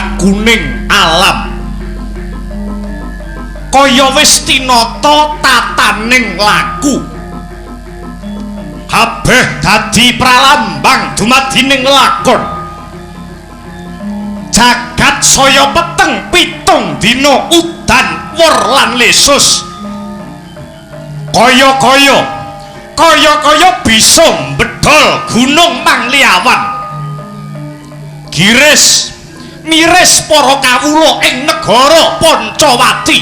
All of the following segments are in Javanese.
laguning alam kaya wis tinata tataning lagu kabeh dadi pralambang dumadining lakon jagat saya peteng pitung dina udan wor lan lesus kaya-kaya bisa mbedol gunung Mangliawan giris miris para kawula ing negara Pancawati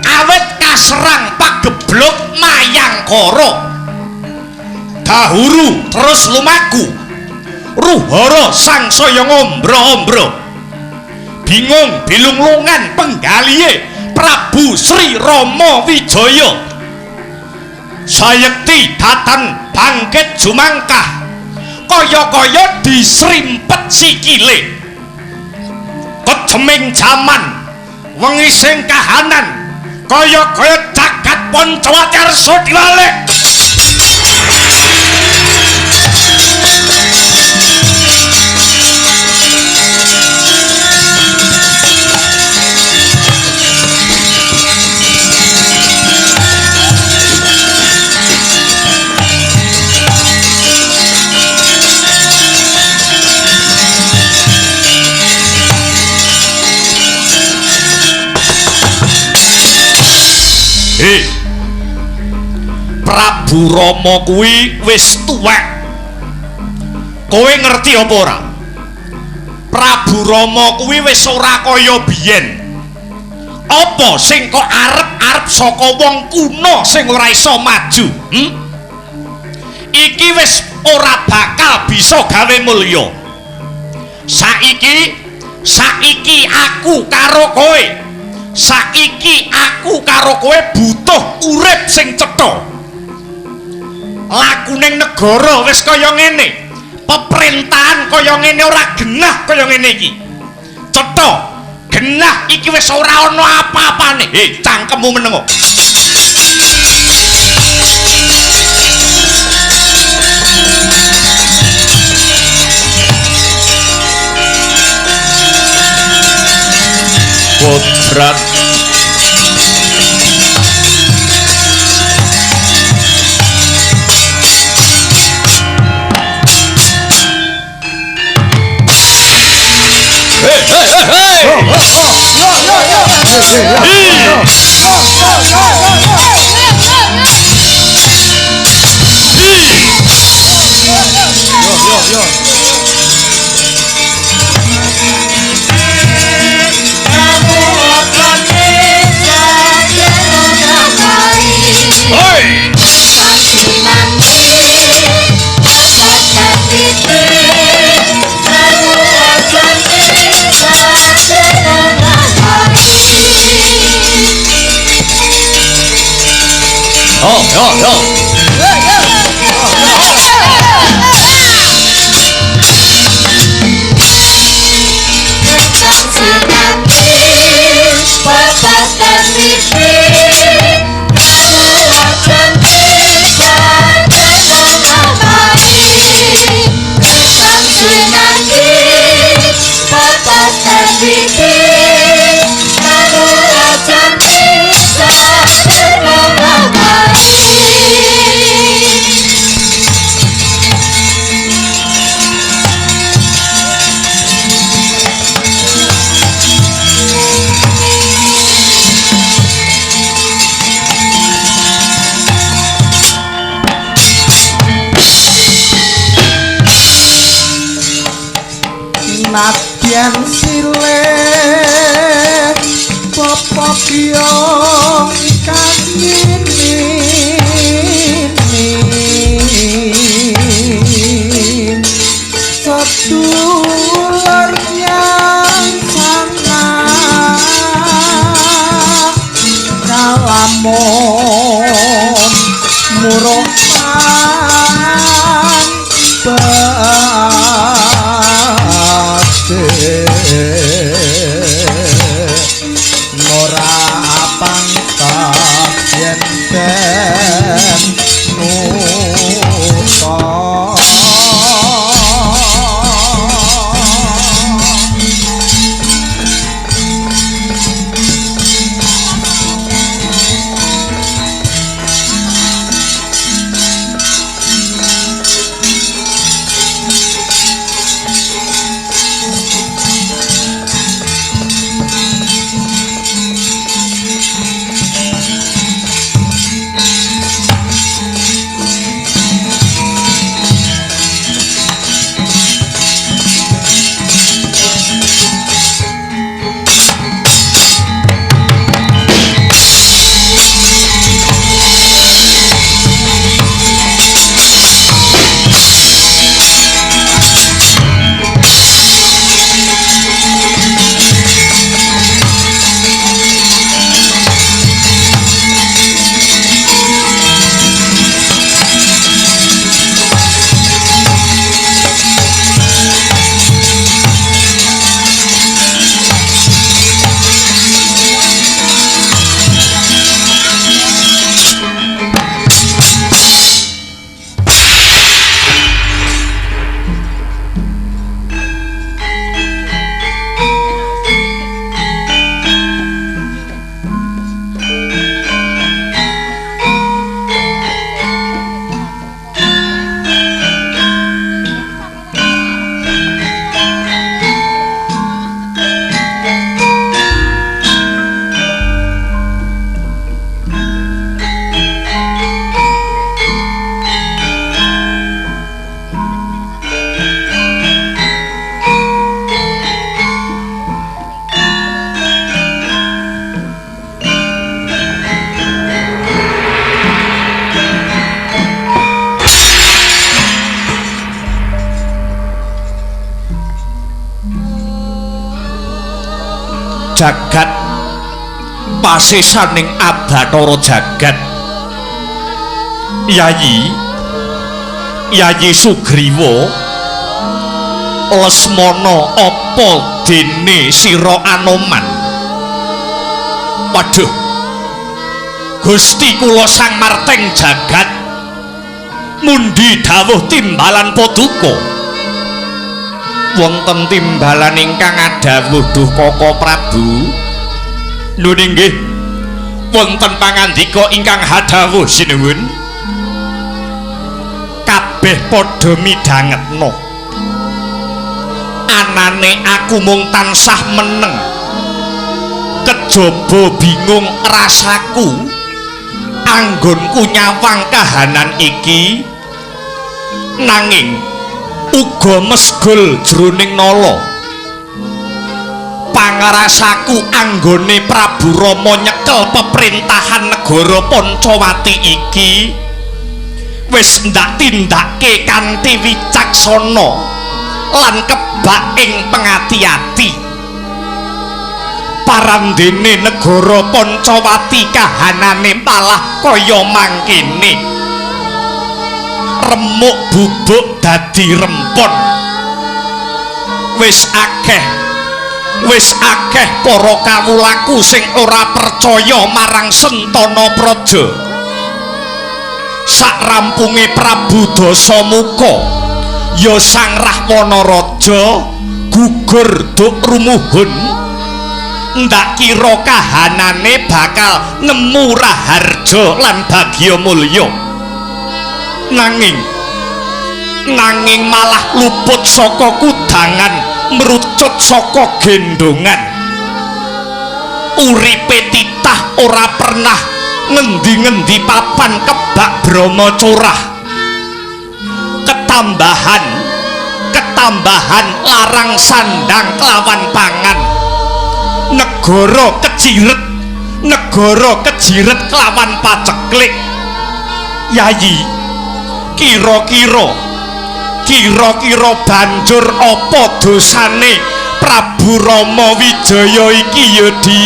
awet kaserang pagebluk Mayangkara dahuru terus lumaku ruhara sangsaya ngombro-ombro bingung bilung-lungan penggalihe Prabu Sri Rama Wijaya sayekti datan bangkit jumangkah kaya-kaya disrimpet sikile kejeming jaman wengi sing kahanan kaya-kaya jagat Pancawati arsa diwalik Prabu Rama kuwi wis tuwek kowe ngerti apa ora Prabu Rama kuwi wis ora kaya biyen apa sing kok arep-arep saka wong kuna sing ora iso maju iki wis ora bakal bisa gawe mulya saiki aku karo kowe saiki aku karo kowe butuh urip sing cetha lakuning negara wis kaya ngene pemerintahan kaya ngene ora genah kaya ngene iki cetha genah iki wis ora ana apa-apane cangkemmu menengo Kodrat nadyan silih bapa kiyong kanini sedulur yang sana kalamun murohan Nora pangkat yen ben nuta jagat pasesaning Abathara jagat. Yayi Sugriwa, Lesmana apa dene sira Anoman? Waduh, Gusti kula Sang Marteng jagat, mundi dawuh timbalan Paduka? Wonten timbalan ingkang adhawuh Duh Kaka Prabu. Nun inggih, wonten pangandika ingkang hadhawuh sinuwun. Kabeh padha midhangetna. Anane aku mung tansah meneng. Kejaba bingung rasaku. Anggonku nyawang kahanan iki. Nanging uga mesgul jroning nala. Pangarasaku anggone Prabu Rama nyekel peperintahan negara Pancawati iki wis ndak tindake kanthi wicaksana lan kebak ing pengati-ati. Parandene negara Pancawati kahanane malah kaya mangkene. Remuk bubuk dadi rempon. Wis akeh para kawulaku sing ora percaya marang Sentana Praja. Sak rampunge Prabu Dasamuka ya Sang Rahwana Raja gugur duk rumuhun. Ndak kira kahanane bakal nemu raharja lan bagya mulya. Nanging malah luput saka kudangan, merucut saka gendongan. Uripe titah ora pernah ngendi-ngendi papan kebak Brahma corah. Ketambahan larang sandang kelawan pangan. Negara kejiret kelawan paceklik. Yayi, kira-kira banjur apa dosane Prabu Rama Wijaya iki ya Di?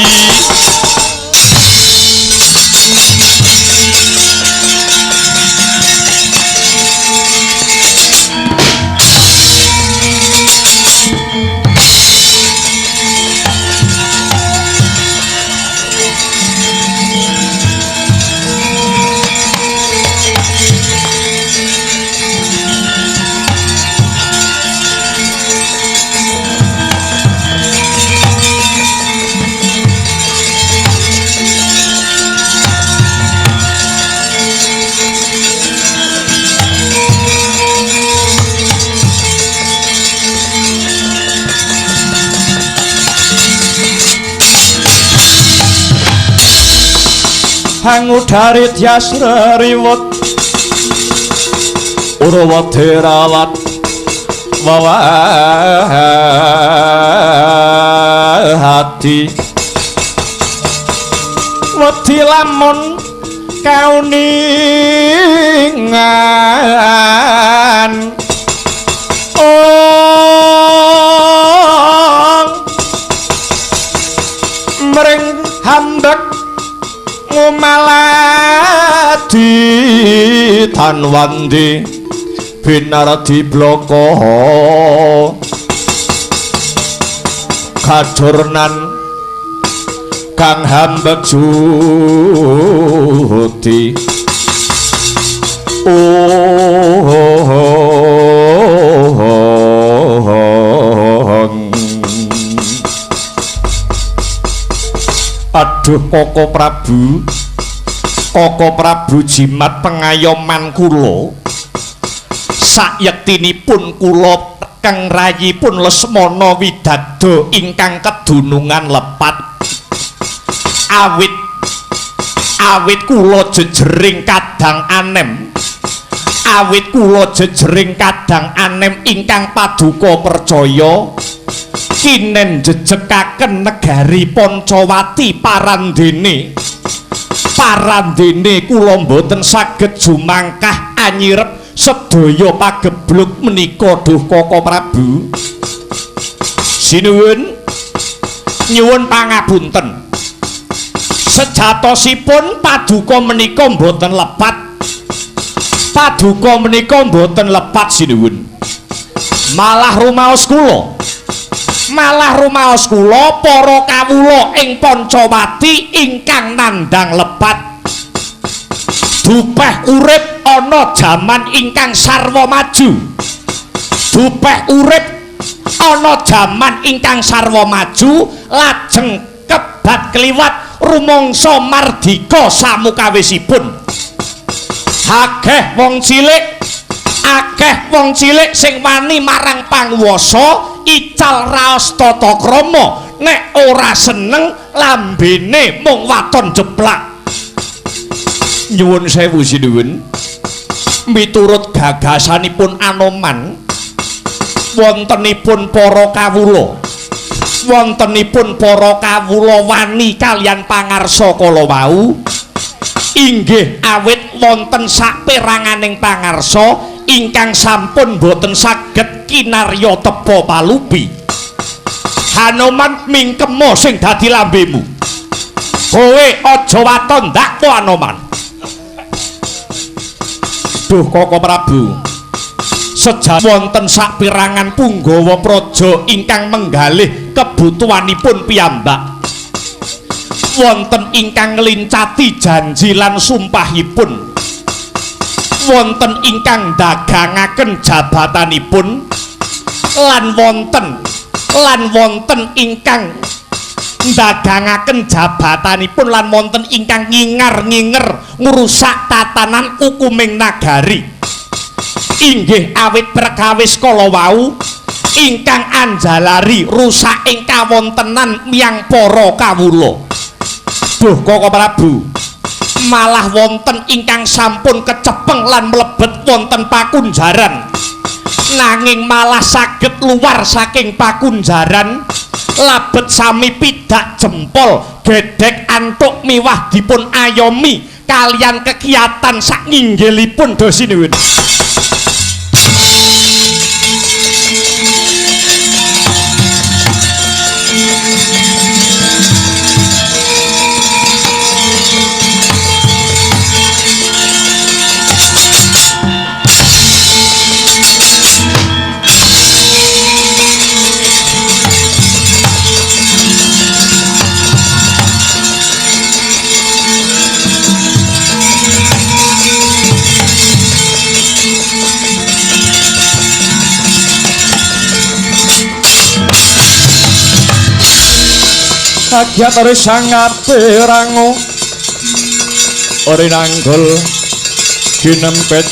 Hangudari Tyasrariwut Urwaterawat Wawahati Wedi lamun kauningan mring hambek ngumaladi tanwandi binaradi bloko kadurnan kang hambek juti aduh Koko Prabu jimat pengayoman kula sayektinipun kula kang rayipun Lesmana Widadda ingkang kedunungan lepat awit kula jejering kadang anem ingkang paduka percaya kinen jejekaken negari Pancawati parandene kula mboten saged jumangkah anyirep sedaya pageblug menika Duh Koko Prabu sinuwun nyuwun pangapunten. Sejatosipun paduka menika mboten lepat. Paduka menika mboten lepat sinuwun. Malah rumaos kula. Malah rumaos kula para kawula ing Pancawati ingkang nandhang lepat. Dupeh urip ana jaman ingkang sarwa maju. Dupeh urip ana jaman ingkang sarwa maju lajeng kebat kliwat rumangsa mardika samukawisipun. Akeh wong cilik sing wani marang panguwasa ical raos tata krama nek ora seneng lambene mung waton jeplak. Nyuwun sewu sinuwun, miturut gagasanipun Anoman wontenipun para kawula wani kalian pangarsa kala wau inggih awit wonten saperanganing pangarsa ingkang sampun boten saged kinarya tepa palupi. Anoman mingkemo sing dadi lambemu. Kowe aja waton ndak kok Anoman. Duh Koko Prabu, sejak wonten sapirangan punggawa praja ingkang menggalih kebutuhanipun piyambak. Wonten ingkang ngelincati janji lan sumpahipun. Wonten ingkang dagangaken jabatanipun lan wonten ingkang dagangaken jabatanipun lan wonten ingkang nginger-nginger ngrusak tatanan ukuming nagari. Inggih awit perkawis kala wau ingkang anjalari rusak ing kawontenan miyang para kawula. Duh Koko Prabu, malah wonten ingkang sampun kecepeng lan mlebet wonten pakunjaran, nanging malah saged luar saking pakunjaran labet sami pidak jempol gedhek antuk miwah dipun ayomi kalian kegiatan sak nginggilipun dosinuwun. Agyatare sangat perango ora nanggol ginempet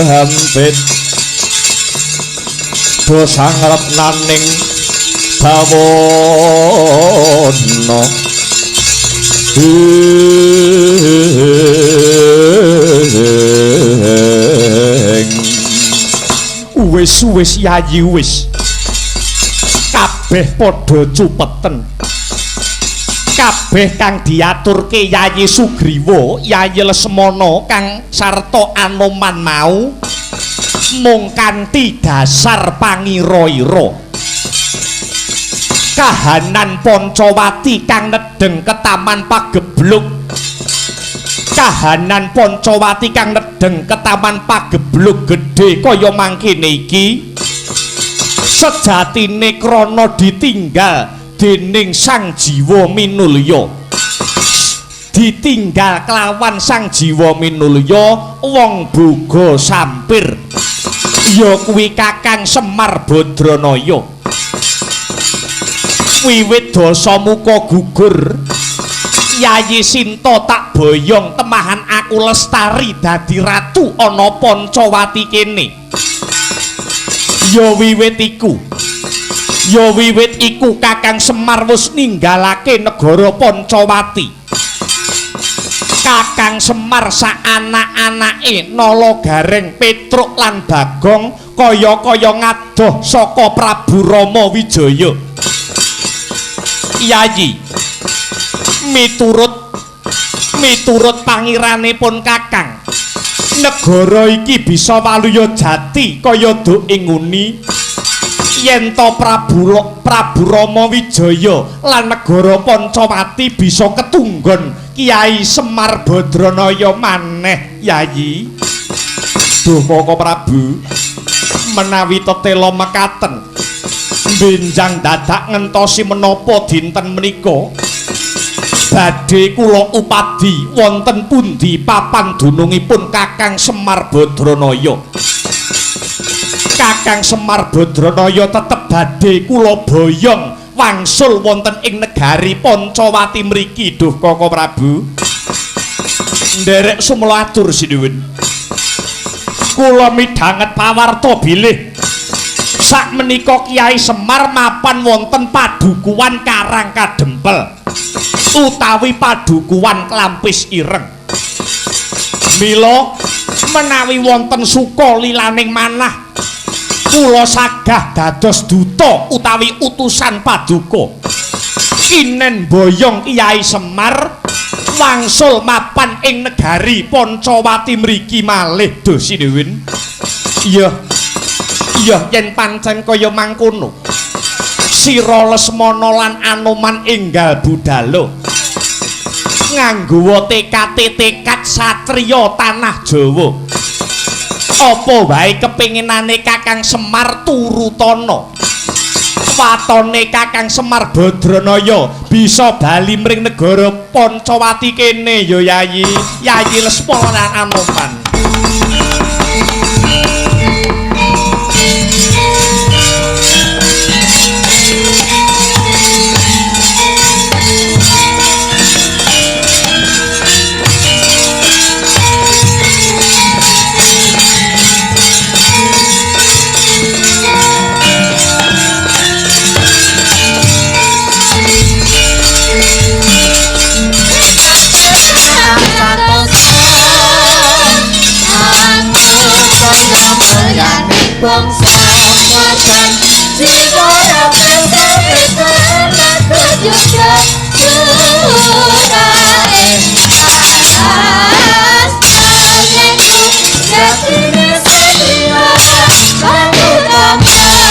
hampit dosa ngrep naning bawana wis yayi wis kabeh padha cupeten. Kabeh kang diaturke Yayi Sugriwa, Yayi Lesmana kang sarta Anoman mau mung kanthi dasar pangira-ira. Kahanan Pancawati kang nedeng ke Taman Pagebluk. Kahanan Pancawati kang nedeng ke Taman Pagebluk gedhe kaya mangkene iki sejatine krana ditinggal dening Sang Jiwa Minulya. Ditinggal kelawan Sang Jiwa Minulya wong boga sampir ya kuwi Kakang Semar Badranaya. Wiwit Dasamuka gugur Yayi Sinta tak boyong temahan aku lestari dadi ratu ana Pancawati kene. Ya wiwit iku Kakang Semar wis ninggalake negara Pancawati. Kakang Semar sak anak-anake Nala Gareng, Petruk lan Bagong kaya-kaya ngadoh saka Prabu Rama Wijaya. Yayi, miturut pangeranipun Kakang, negara iki bisa waluya jati kaya duk ing nguni yen to Prabu Rama Wijaya lan negara Pancawati bisa ketunggon Kyai Semar Badranaya maneh Yayi. Duh Koko Prabu, menawi tetela mekaten benjang dadak ngentosi menapa dinten menika badhe kula upadi wonten pundi papan dunungipun Kakang Semar Badranaya. Kakang Semar Badranaya tetep badhe kula boyong wangsul wonten ing negari Pancawati mriki. Duh Koko Prabu, nderek sumela atur sinuwun. Kula midhanget pawarta bilih sakmenika Kyai Semar mapan wonten padukuhan Karang Kadempel utawi padukuhan Klampis Ireng. Mila menawi wonten suka lilaning manah kula sagah dados duta utawi utusan paduka kinen boyong Kyai Semar wangsul mapan ing negari Pancawati mriki malih. Duh sinuwun. Iya yen pancen kaya mangkono Sira Lesmana lan Anoman enggal budhalo nganggo tekad satriya tanah Jawa. Apa wae kepinginane Kakang Semar turutana. Watone Kakang Semar Badranaya bisa bali mring negara Pancawati kene ya Yayi. Yayi Lesmana lan Anoman. Bangsa makan jiwa bangsa betul juga surai alas tanganku jatuhnya sedia batu damai.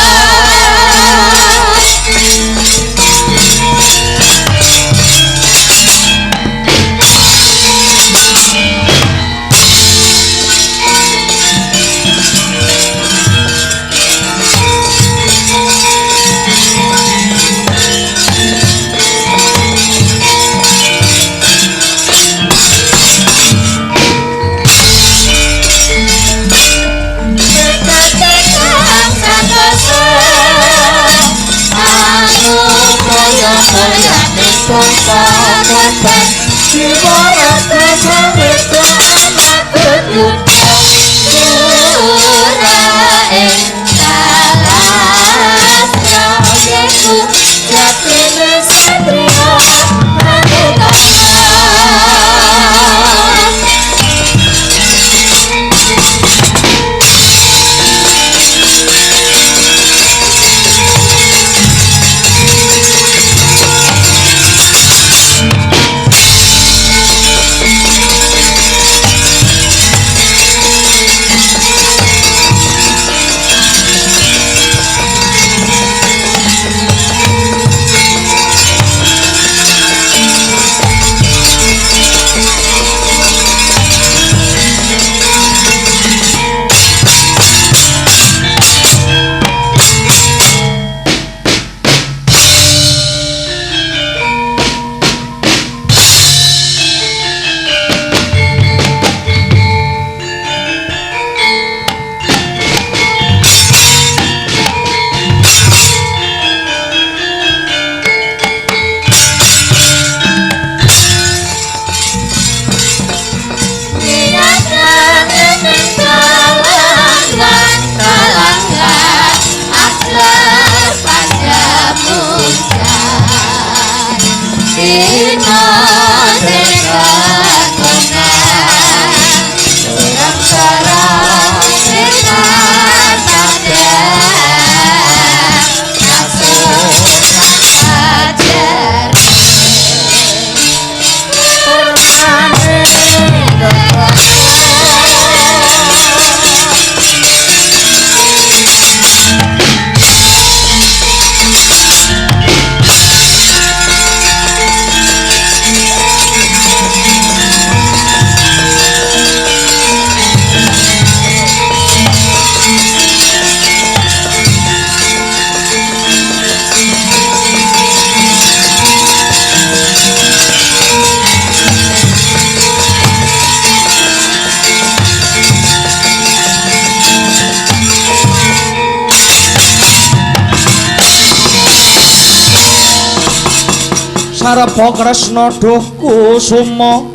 Sarpa Kresna duh kusuma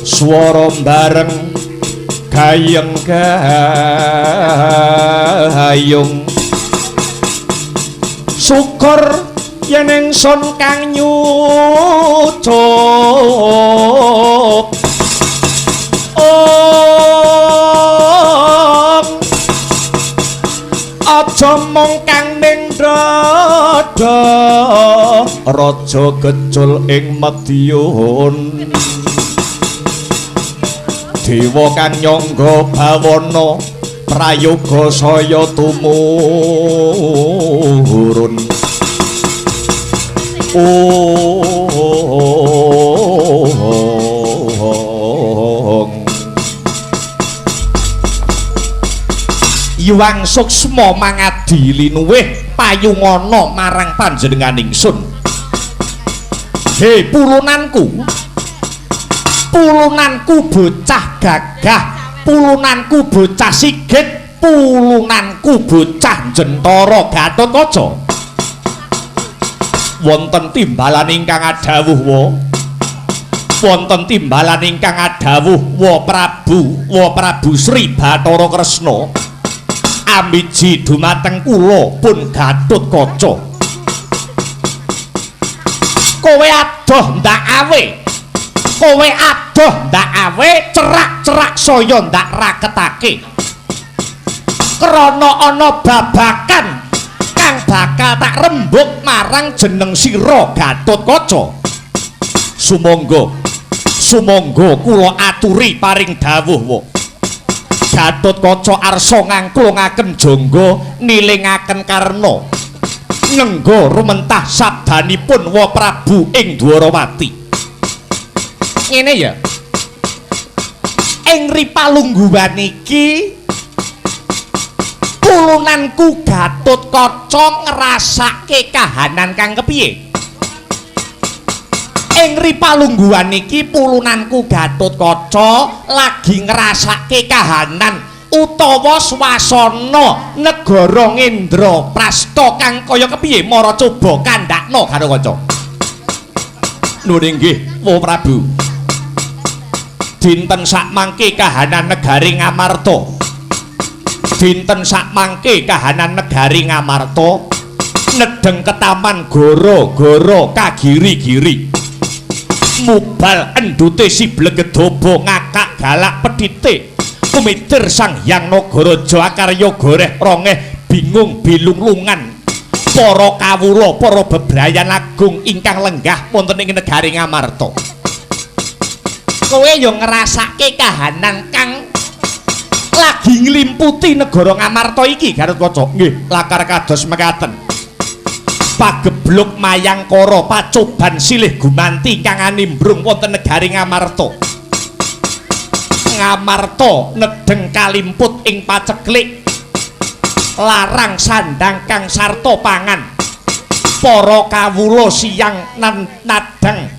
swara bareng gayeng gayung syukur yen ingsun kang nyucup aja mung kang ning dada raja kecul ing Medyun dewa kang nyangga bawana prayoga saya tumurun Yuwang suksma mangadi linuwih payungana marang panjenengan ingsun. He pulunanku bocah gagah, pulunanku bocah sigit, pulunanku bocah Jentara Gatotkaca. Wonten timbalan ingkang adhawuh wa Prabu Sri Bathara Kresna amiji dumateng kula pun Gatotkaca. Kowe adoh ndak awe cerak-cerak saya ndak raketake krana ana babakan kang bakal tak rembug marang jeneng sira Gatotkaca. Sumangga kula aturi paring dawuh Gatotkaca arsa ngangklungaken jangga nilingaken karna nengga rumentah sabdanipun wa Prabu ing Dwarawati. Ngene ya, ing ripalungguhan iki pulunanku Gatotkaca ngrasake kahanan kang kepiye? Ing ripalungguhan iki pulunanku Gatotkaca lagi ngrasake kahanan utawa swasana negara Ngendraprasta kang kaya kepiye mara coba kandhakna Gatotkaca. Nuwun inggih, Wa Prabu. Dinten sakmangke kahanan negari Ngamarta. Nedeng ketaman goro-goro kagiri-giri. Mubal endute si blegedaba ngakak galak pedhite. Kumitir Sang Hyang Nagaraja akarya goreh rongeh bingung bilung-lungan. Para kawula, para bebrayan agung ingkang lenggah wonten ing negari Ngamarta. Kowe yo ngrasake kahanan kang lagi nglimputi negara Ngamarta iki Gatotkaca. Nggih, lakar kados mekaten. Pagebluk mayangkara pacoban silih gumanti kang animbrung wonten negari Ngamarta. Ngamarta nedeng kalimput ing paceklik. Larang sandang kang sarta pangan. Para kawula siyang nadang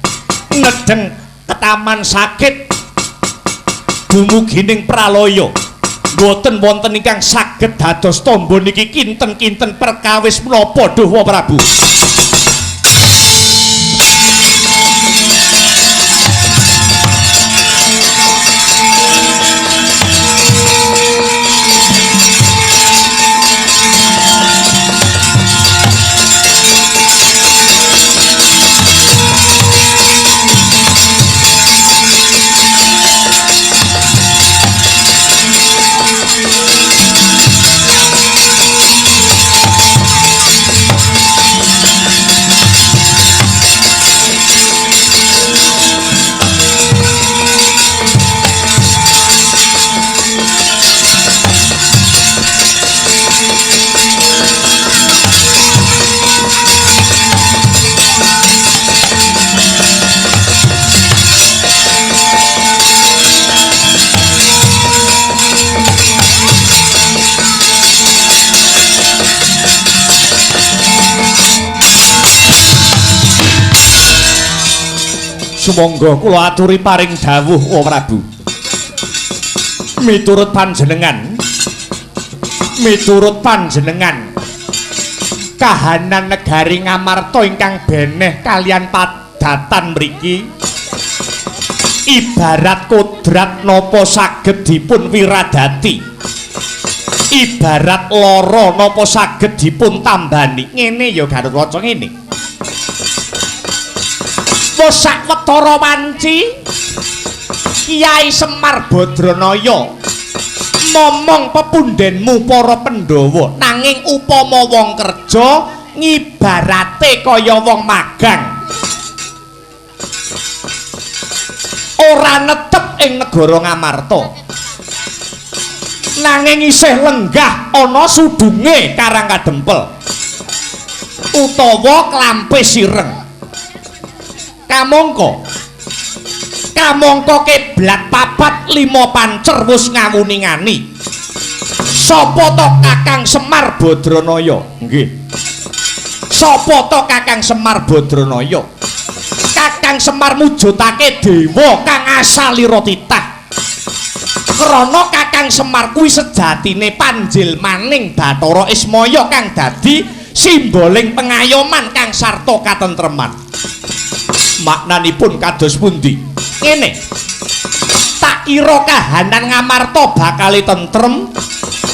nedeng ketaman sakit dumugining pralaya boten wonten ingkang saged dados tamba niki kinten-kinten perkawis menapa duh Wa Prabu. Sumangga kula aturi paring dawuh Wa Prabu. Miturut panjenengan kahanan negari Ngamarta ingkang beneh kalian padatan mriki ibarat kodrat napa saged dipun wiradati, ibarat lara napa saged dipun tambani. Ngene ya Gatotkaca ngene. Wis sawetara wanci Kyai Semar Badranaya momong pepundhenmu para Pandhawa, nanging upama wong kerja ngibarate kaya wong magang. Ora netep ing negara Ngamarta. Nanging isih lenggah ana sudunge Karang Kadempel utawa Klampe Sireng. Kamangka kiblat papat 5 pancer wis ngawuni-ngani. Sapa to Kakang Semar Badranaya? Nggih. Sapa to Kakang Semar Badranaya? Kakang Semar mujudake dewa kang asalira titah. Krana Kakang Semar kuwi sejatine panjilmaning Bathara Ismaya kang dadi simboling pengayoman kang sarta katentreman. Maknanipun kados pundi? Ngene. Tak kira kahanan Ngamarta bakal tentrem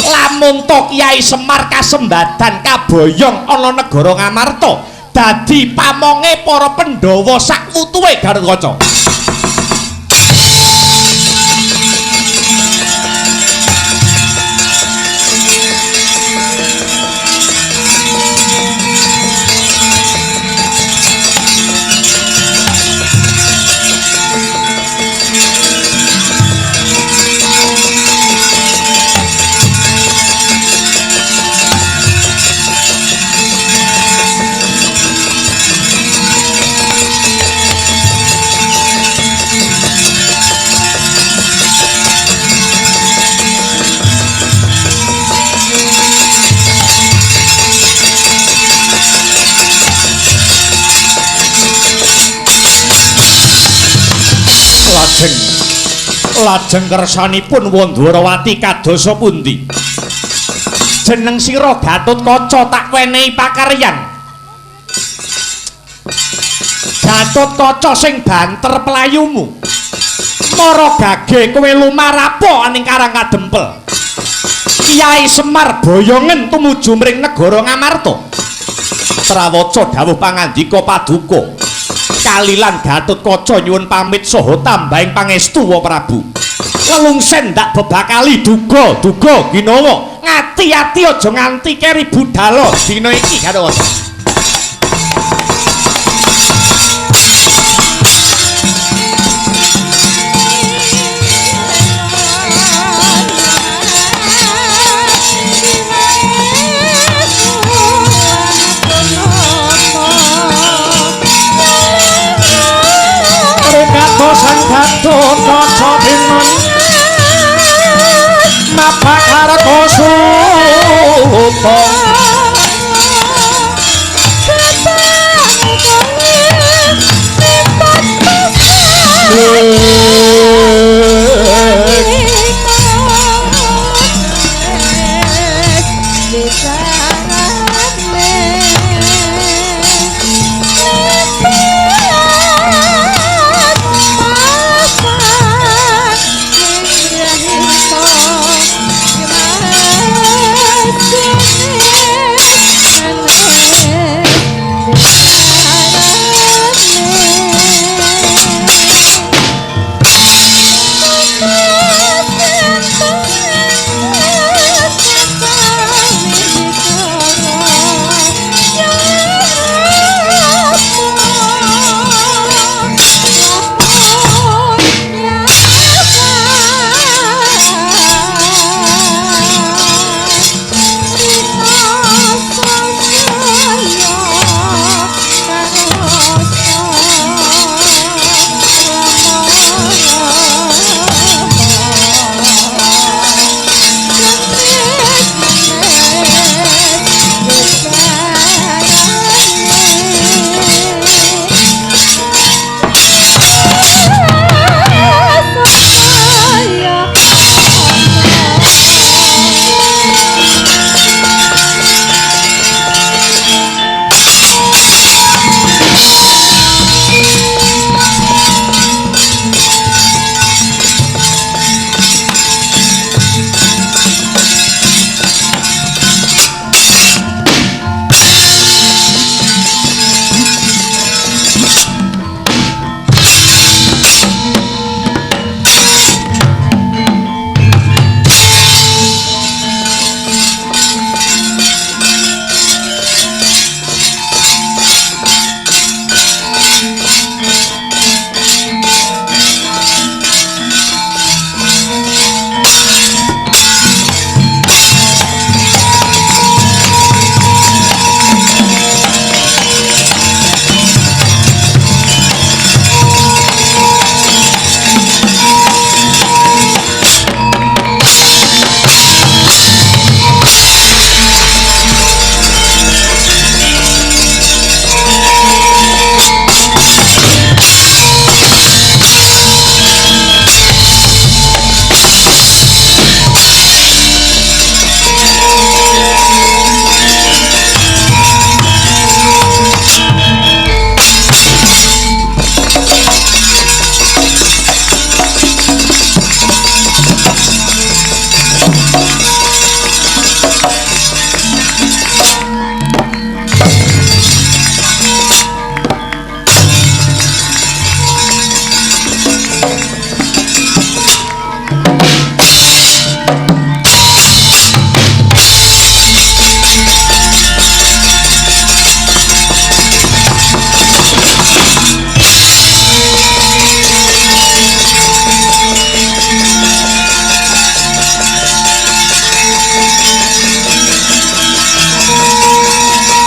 lamun to Kyai Semar kasembadan kaboyong ana negara Ngamarta dadi pamonge para Pandhawa sak utuhe Gatotkaca. Lajeng kersanipun Wandwarawati kadosa pundi? Jeneng sira Gatotkaca tak wenehi pakaryan. Gatotkaca sing banter pelayumu. Mara gage kowe lumarapo ning Karang Kadempel. Kyai Semar boyongen tumuju mring negara Ngamarta. Trawaca dawuh pangandika paduka. Kalilan Gatotkaca nyuwun pamit saha tambahing pangestu wa Prabu. Lelungsen ndak bebakali duga ginawa. Ngati-ati aja nganti keri budala dina iki Gatotkaca. Sang Gatotkaca pinon mapakar kosuta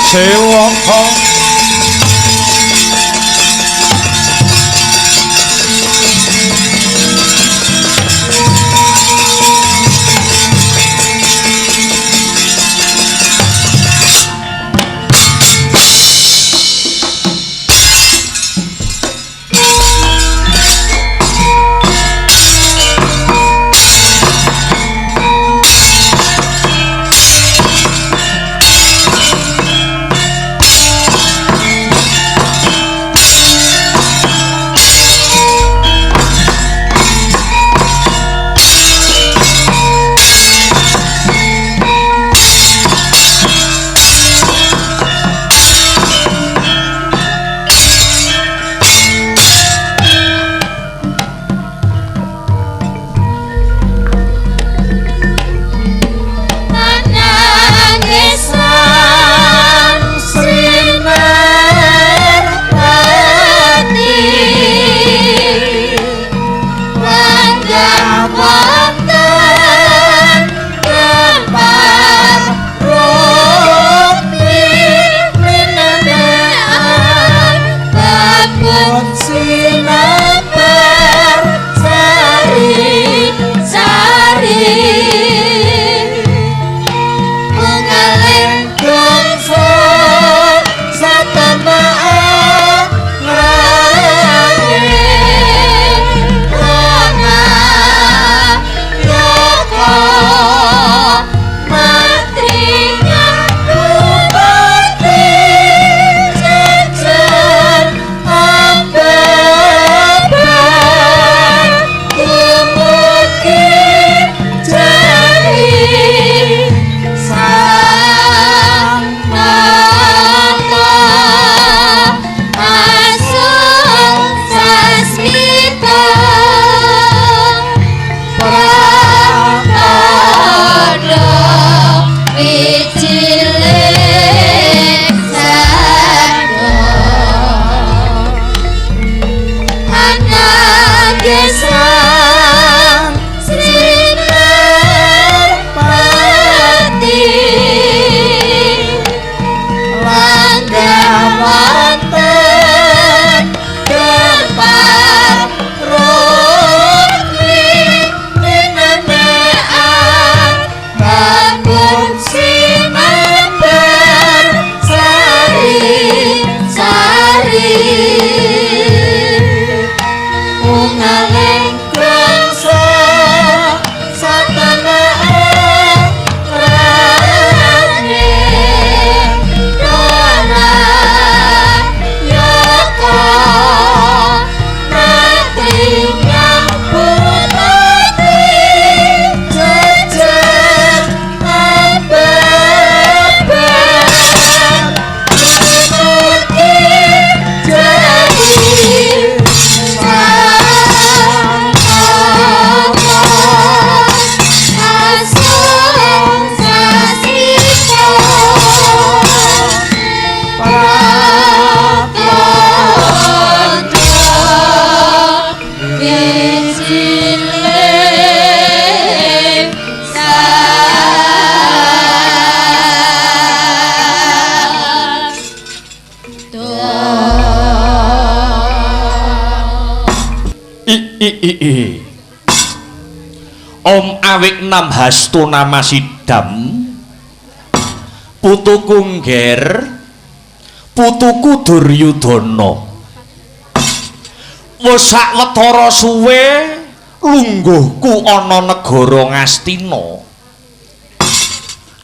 Sewaka Om awik nam hastu nama sidam putuku ngger putuku Duryudana wis sawetara suwe lungguhku ana negara Ngastina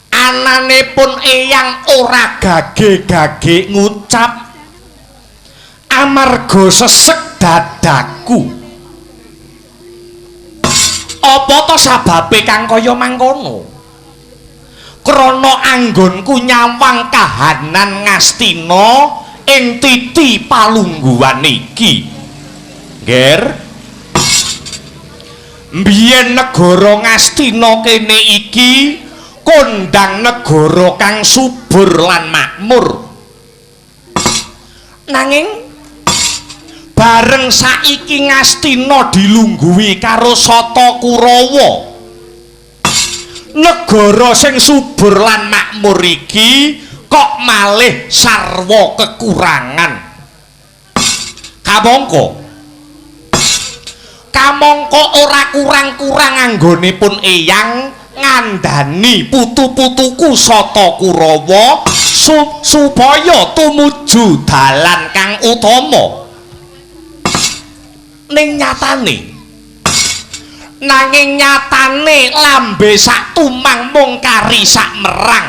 ananipun eyang ora gage-gage ngucap amarga sesek dadaku. Apa to sababe kang kaya mangkono? Krana anggonku nyawang kahanan Ngastina ing titi palungguhan iki. Ngger. Mbiyen negara Ngastina kene iki kondang negara kang subur lan makmur. Nanging bareng saiki Ngastina dilungguhi karo Sata Kurawa. Negara sing subur lan makmur iki kok malih sarwa kekurangan. Kamangka ora kurang-kurang anggonipun eyang ngandhani putu-putuku Sata Kurawa supaya tumuju dalan kang utama. Nanging nyatane lambe sak tumang mung kari sak merang.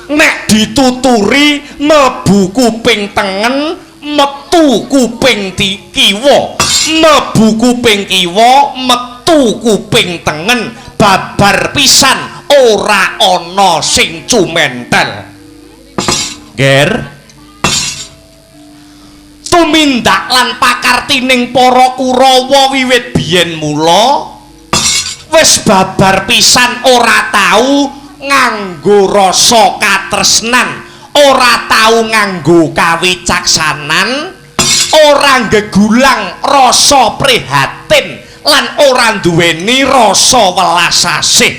Nek dituturi mlebu kuping tengen, metu kuping kiwa, mlebu kuping kiwa, metu kuping tengen, babar pisan ora ana sing cumentel. Ger tumindak lan pakartining para Kurawa wiwit biyen mula wis babar pisan ora tau nganggo rasa katresnan, ora tau nganggo kawicaksanan, ora gegulang rasa prihatin lan ora duweni rasa welas asih.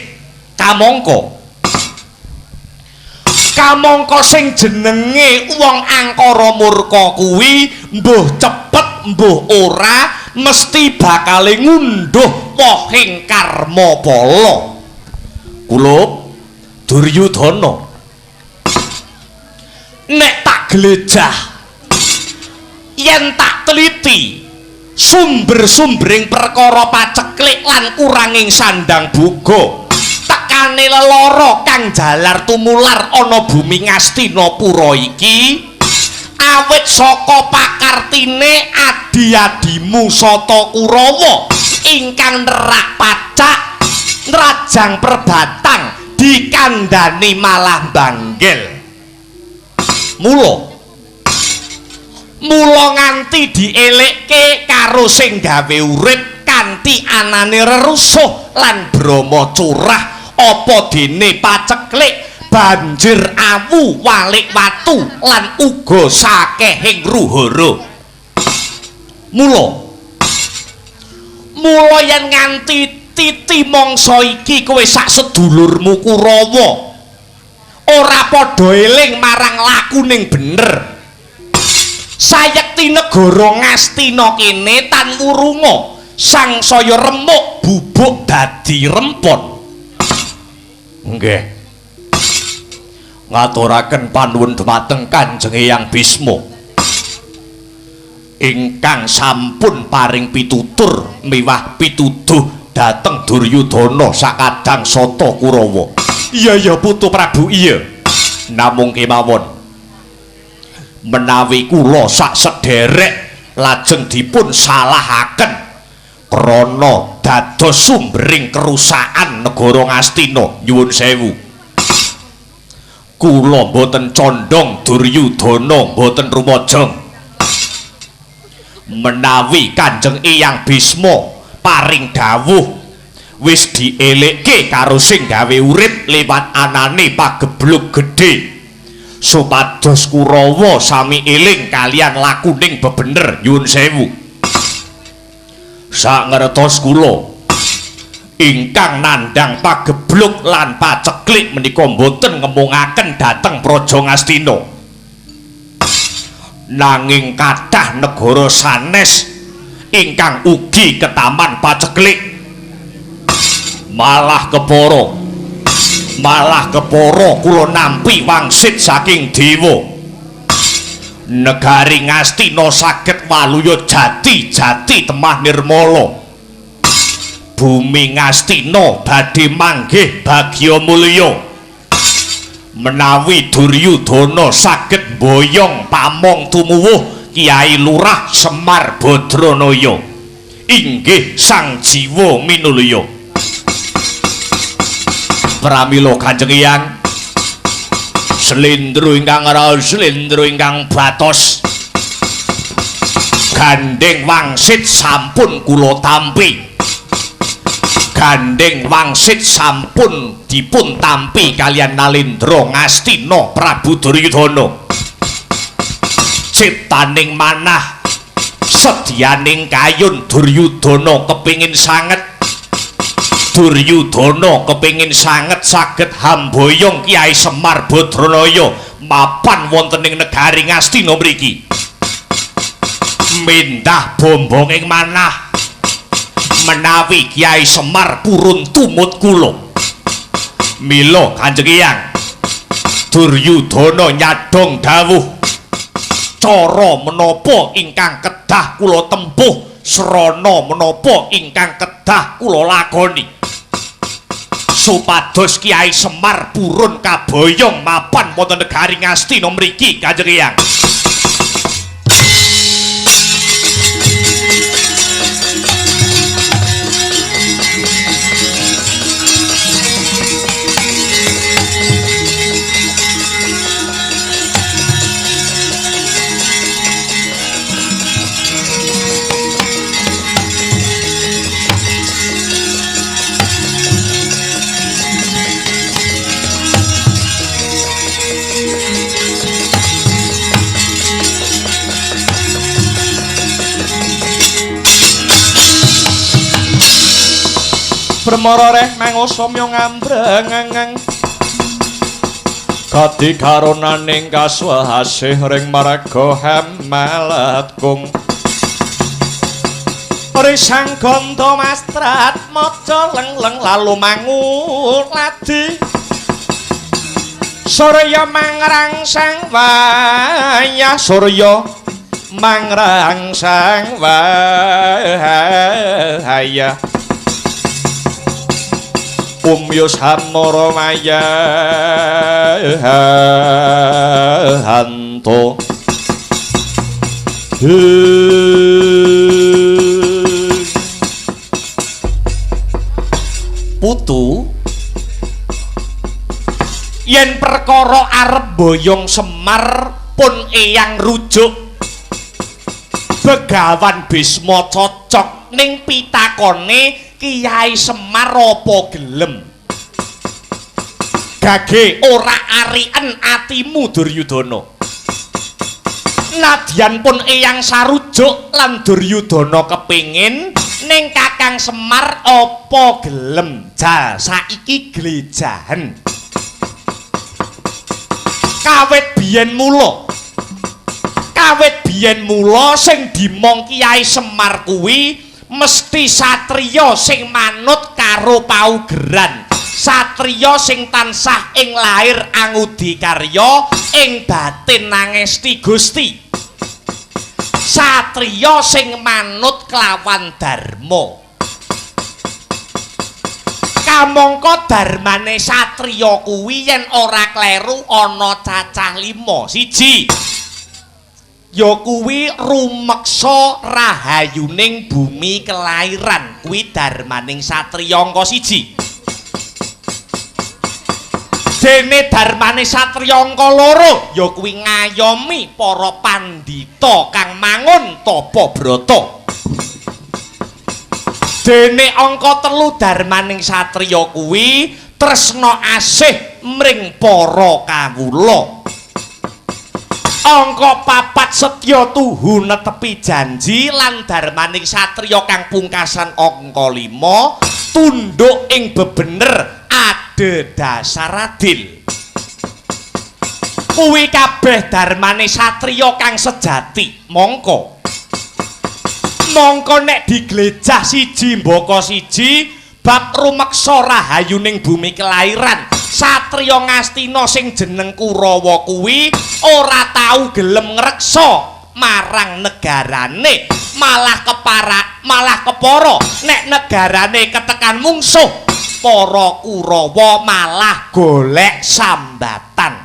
Kamangka sing jenenge wong angkara murka kuwi mbuh cepet mbuh ora mesti bakale ngunduh wohing karma pala. Kula Duryudana nek tak glejah yen tak teliti sumber-sumbering perkara paceklik lan kuranging sandang buga tekane lelara kang jalar tumular ana bumi Ngastinapura iki awit saka pakartine adi-adimu Sata Kurawa ingkang nerak pacak nrajang perbatang dikandhani malah banggel. Mula nganti dielekke karo sing gawe urip kanthi anane rerusuh lan brama curah apa dene paceklik banjir awu walik watu lan uga sakehing ruhara. Mula yen nganti titi mangsa iki kowe sak sedulurmu Kurawa ora padha eling marang lakuning bener. Sayekti negara Ngastina kene tan wurunga sangsaya remuk bubuk dadi rempon. Nggih. Ngaturaken panuwun dhumateng Kanjeng Eyang Bisma ingkang sampun paring pitutur miwah pituduh dhateng Duryudana sakadang Sata Kurawa. Iya Putu Prabu iya. Namung kemawon menawi kula sak sederek lajeng dipun salahaken krana dados sumbering kerusakan negara Ngastina, nyuwun sewu. Kula boten condong Duryudana boten rumajang. Menawi Kanjeng Eyang Bisma paring dawuh wis dielekke karo sing gawe urip liwat anane pagebluk gedhe supados Kurawa sami eling kalian lakuning bebener, nyuwun sewu. Sak ngertos kula ingkang nandhang pagebluk lan paceklik menika boten ngemungaken dhateng Praja Ngastina. Nanging kathah negara sanes ingkang ugi ketaman paceklik malah kepara kula nampi wangsit saking dewa. Negari Ngastina saged waluya jati temah nirmala. Bumi Ngastina badhe manggih bagya mulya. Menawi Duryudana saged boyong pamong tumuwuh Kyai Lurah Semar Badranaya inggih sang jiwa minulya. Pramila Kanjeng Eyang slendro ingkang raos slendro ingkang batos gandeng wangsit sampun kula tampi. Gandeng wangsit sampun dipun tampi kalian Nalendra Ngastina Prabu Duryudana. Ciptaning manah sedyaning kayun Duryudana kepingin sanget Duryudana kepingin sanget saged hamboyong Kyai Semar Badranaya mapan wonten ing negari Ngastina mriki. Mindah bombong ing manah menawi Kyai Semar purun tumut kula. Mila Kanjeng Hyang Duryudana nyadong dawuh cara menapa ingkang kedah kula tempuh srana menapa ingkang kedah kula lakoni supados Kyai Semar purun kaboyong mapan wonten negari Ngastina mriki Kanjeng Hyang. Bremara reh mangosomya ngambreng Kadi karonaning kaswahasih ring marga hemeletgung Risang gandha mastrat maca leng-leng lalu manguladi Surya mangrangsang wayah Surya mangrangsang wayah Umyus hamara maya hanto putu yen perkara arep boyong Semar pun eyang rujuk Begawan Bisma cocok ning pitakone Kyai Semar apa gelem gage ora arien atimu Duryudana nadyan pun eyang sarujuk lan Duryudana kepingin ning Kakang Semar apa gelem jal saiki glejahen kawit biyen mula sing dimong Kyai Semar kuwi mesti satriya sing manut karo paugeran satriya sing tansah ing lair angudi karya ing batin nangesti Gusti satriya sing manut kelawan dharma kamangka dharmane satriya kuwi yen ora kleru ana cacah 5 siji ya kuwi rumeksa rahayuning bumi kelairan kuwi darmaning satriya angka 1 dene darmane satriya angka 2 ya kuwi ngayomi para pandhita kang mangun tapa brata dene angka 3 darmaning satriya kuwi tresna asih mring para kawula angka 4 setya tuhu netepi janji lan darmaning satriya kang pungkasan angka 5 tunduk ing bebener adedasar adil kuwi kabeh darmane satriya kang sejati mongko nek diglejah siji mbaka siji bab rumeksa rahayuning bumi kelairan satriya Ngastina sing jeneng Kurawa kuwi ora tau gelem ngreksa marang negarane malah kepara nek negarane ketekan mungsuh para Kurawa malah golek sambatan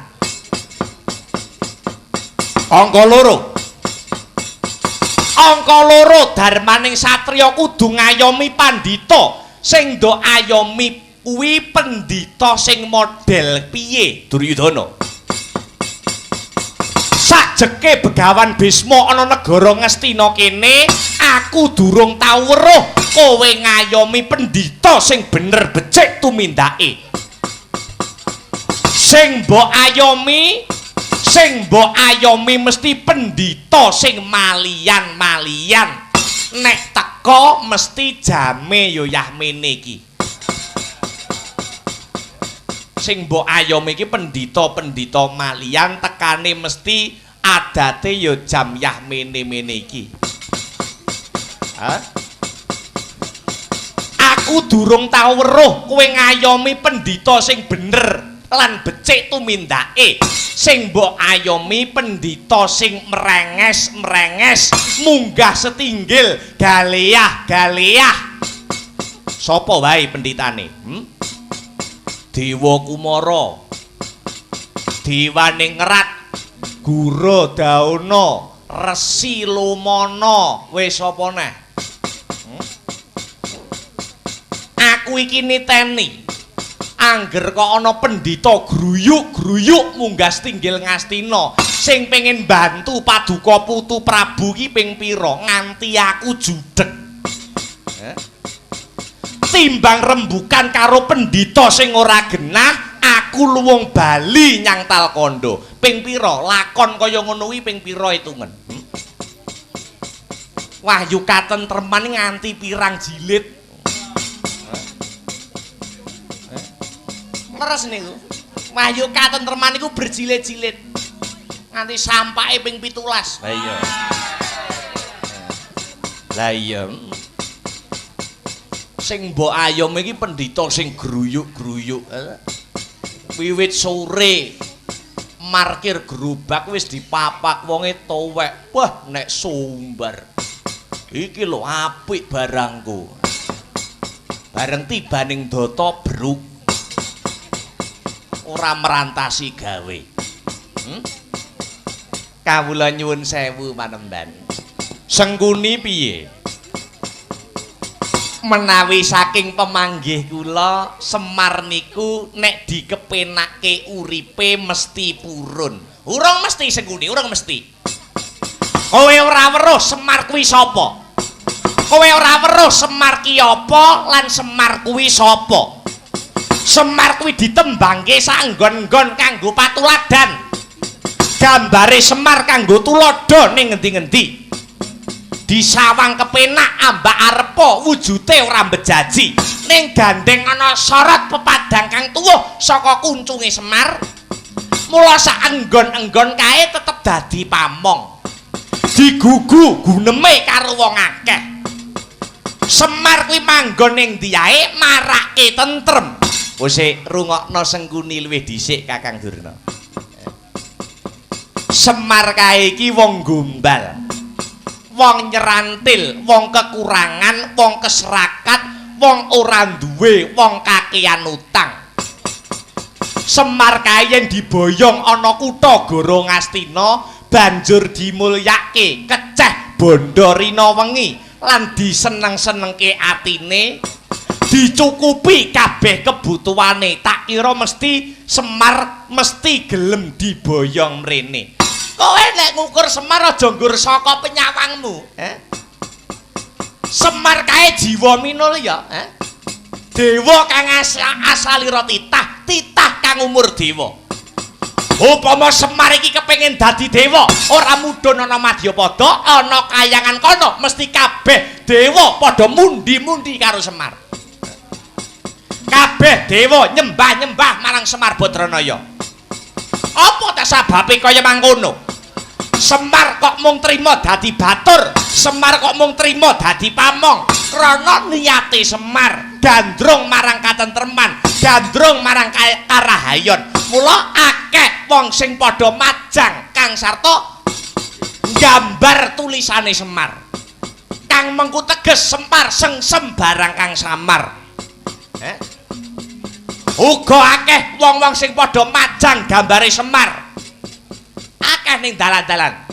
angka 2 darmaning satriya kudu ngayomi pandhita sing do ayomi kuwi pendhita sing model piye Duryudana sajeke Begawan Bisma ana negara Ngastina kene aku durung tau weruh kowe ngayomi pendhita sing bener becik tumindake sing mbok ayomi mesti pendhita sing malian nek teko mesti jame yo yah mene iki sing mbok ayom iki pendhita-pendhita malian tekane mesti adate ya jam yah mene-mene iki. Hah? Aku durung tau weruh kowe ngayomi pendhita sing bener lan becik tumindake. Sing mbok ayomi pendhita sing merenges munggah setinggil galeah. Sapa wae pendhitane? Dewa Kumara, Dewaningrat, Gura Dauna, Resi Lumana, wis apa neh? Aku iki niteni. Angger kok ana pendhita gruyuk-gruyuk munggah setinggil Ngastina sing pengen bantu paduka putu Prabu ki ping pira nganti aku judeg. Timbang rembukan karo pendhita sing ora genah, aku luwung bali nyang Talkanda. Ping pira lakon kaya ngono kuwi ping pira hitungen? Wahyu katentreman nganti pirang jilid. Leres niku. Wahyu katentreman niku berjilid-jilid. Nganti sampake ping 17. Lah iya. Lah iya. Sing mbok ayom iki pendhita sing gruyuk-gruyuk. Wiwit sore markir gerobak wis dipapak wonge towek. Wah, nek sumbar. Iki lho apik barangku. Bareng tibaning data bruk. Ora merantasi gawe. Kawula nyuwun sewu panemban. Sengkuni piye? Menawi saking pemanggih kula Semar niku nek dikepenake uripe mesti purun. Urung mesti Sengkuni, urung mesti. Kowe ora weruh Semar kuwi sapa? Kowe ora weruh Semar ki apa lan Semar kuwi sapa? Semar kuwi ditembangke sanggon-nggon kanggo patuladan. Gambare Semar kanggo tulodo ning ngendi-ngendi. Disawang kepenak ambak arepa wujute ora mbejaji. Ning gandeng ana sorot pepadang kang tuwuh saka kuncunge Semar. Mula sak enggon-enggon kae tetep dadi pamong. Digugu guneme karo wong akeh. Semar kuwi manggon ning ndi ae marake tentrem. Wis rungokno Sengkuni luwih dhisik Kakang Durna. Semar kae iki wong gombal. Wong nyerantil, wong kekurangan, wong keserakat, wong ora duwe, wong kakean utang. Semar kae yen diboyong ana kutha Goro Ngastina banjur dimulyake, keceh bondo rina wengi lan diseneng-senengke atine. Dicukupi kabeh kebutuhane, tak kira mesti Semar mesti gelem diboyong mrene. Kowe nek ngukur Semar aja nggur saka penyawangmu, Semar kae jiwa minulya, dewa kang asalira titah kang umur dewa. Upama Semar iki kepengin dadi dewa, ora mudhun ana Madyapada, ana kayangan kono, mesti kabeh dewa padha mundi-mundi karo Semar. Kabeh dewa nyembah-nyembah marang Semar Badranaya. Apa ta sababe kaya mangkono? Semar kok mung trima dadi batur, Semar kok mung trima dadi pamong. Krana niyate Semar gandrung marang katentreman, gandrung marang karahayon. Mula akeh wong sing padha majang kang sarta gambar tulisane Semar. Kang mengku teges Semar sengsem barang kang samar. Uga akeh wong-wong sing padha majang gambare Semar. Akeh ning dalan-dalan.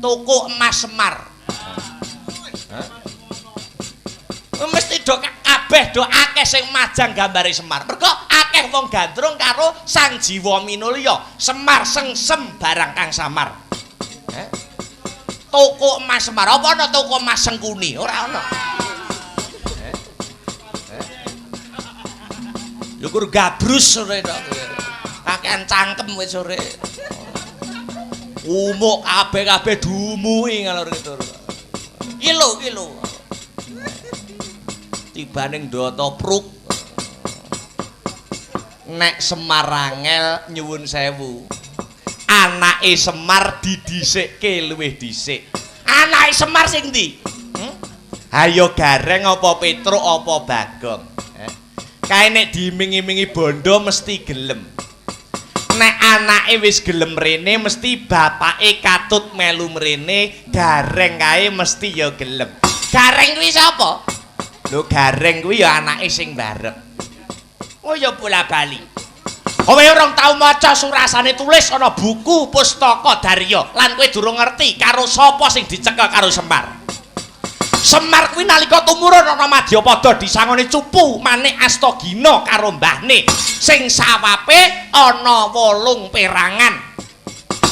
Tuku emas Semar. Mesti do kabeh do akeh sing majang gambare Semar. Mergo akeh wong gandrung karo sang jiwa minulya. Semar sengsem barang kang samar. Tuku emas Semar. Apa ana tuku emas Sengkuni? Ora ana. Yukur gabrus sore tok. Kakean cangkem wis sore. Umuk kabeh dumuhi ngalor ngidur. Kilo. Tibaning ndata pruk. nek Semar angel nyuwun sewu. Anake Semar didhisikke luwih dhisik. Anake Semar sing ndi? Ayo Gareng apa Petruk apa Bagong? Kae nek diiming-imingi bondo mesti gelem. Nek anake wis gelem rene mesti bapake katut melu mrene, Gareng kae mesti ya gelem. Gareng kuwi sapa? Lho Gareng kuwi ya anake sing barep. Oh ya bola bali. Kowe urung tau maca surasane tulis ana buku pustaka Darya lan kowe durung ngerti karo sapa sing dicekel karo Semar. Semar kuwi nalika tumurun ana Madyapada disangoni cupu Manik Astagina karo mbahne sing sawape ana 8 perangan.